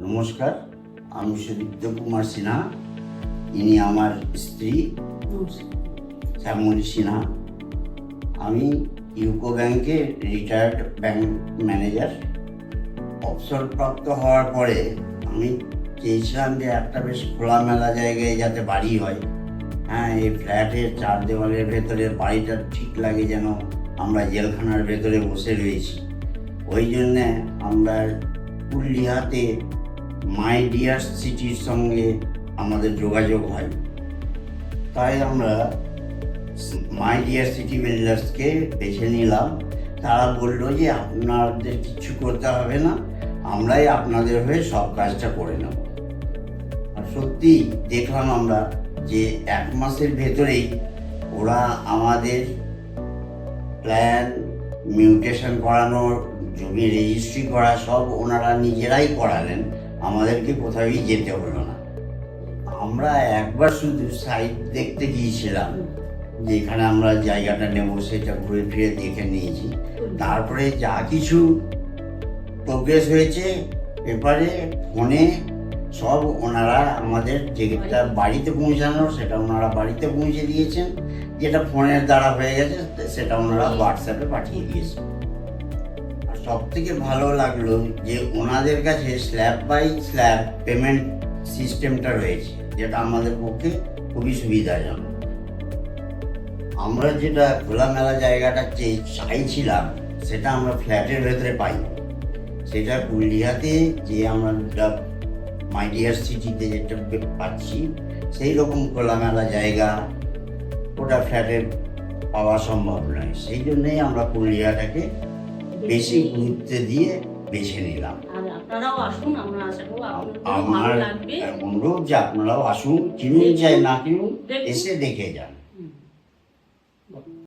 নমস্কার, আমি সুদীপ্ত কুমার সিনহা। ইনি আমার স্ত্রী শ্যামলী সিনহা। আমি ইউকো ব্যাংকে রিটায়ার্ড ব্যাংক ম্যানেজার। অবসরপ্রাপ্ত হওয়ার পরে আমি চেয়েছিলাম যে একটা বেশ খোলামেলা জায়গায় যাতে বাড়ি হয়। এই ফ্ল্যাটের চার দেওয়ালের ভেতরে বাড়িটা ঠিক লাগে যেন আমরা জেলখানার ভেতরে বসে রয়েছি। ওই জন্যে আমরা পুরুলিয়াতে মাই ডিয়ার সিটির সঙ্গে আমাদের যোগাযোগ হয়। তাই আমরা মাই ডিয়ার সিটি বিল্ডার্সকে বেছে নিলাম। তারা বললো যে আপনাদের কিছু করতে হবে না, আমরাই আপনাদের হয়ে সব কাজটা করে নেব। আর সত্যি দেখলাম আমরা যে 1 মাসের ভেতরেই ওরা আমাদের প্ল্যান, মিউটেশন করানোর, জমি রেজিস্ট্রি করা সব ওনারা নিজেরাই করালেন। আমাদেরকে কোথাওই যেতে হলো না। আমরা একবার শুধু সাইট দেখতে গিয়েছিলাম, যেখানে আমরা জায়গাটা নেব সেটা ঘুরে ফিরে দেখে নিয়েছি। তারপরে যা কিছু প্রোগ্রেস হয়েছে পেপারে, ফোনে সব ওনারা আমাদের যেটা বাড়িতে পৌঁছানোর সেটা ওনারা বাড়িতে পৌঁছে দিয়েছেন। যেটা ফোনের দ্বারা হয়ে গেছে সেটা ওনারা হোয়াটসঅ্যাপে পাঠিয়ে দিয়েছেন। আর সব থেকে ভালো লাগলো যে ওনাদের কাছে স্ল্যাব বাই স্ল্যাব পেমেন্ট সিস্টেমটা রয়েছে, যেটা আমাদের পক্ষে খুবই সুবিধাজনক। আমরা যেটা খোলামেলা জায়গাটা চাইছিলাম সেটা আমরা ফ্ল্যাটের ভেতরে পাই। সেটা পুরুলিয়াতে যে আমরা মাই ডিয়ার সিটিতে যেটা পাচ্ছি সেই রকম খোলামেলা জায়গা ওটা ফ্ল্যাটে পাওয়া সম্ভব নয়। সেই জন্যই আমরা পুরুলিয়াটাকে বেশি গুরুত্ব দিয়ে বেছে নিলাম। আমার অনুরোধ যে আপনারাও আসুন, কিনুন চাই না কিনুন, এসে দেখে যান।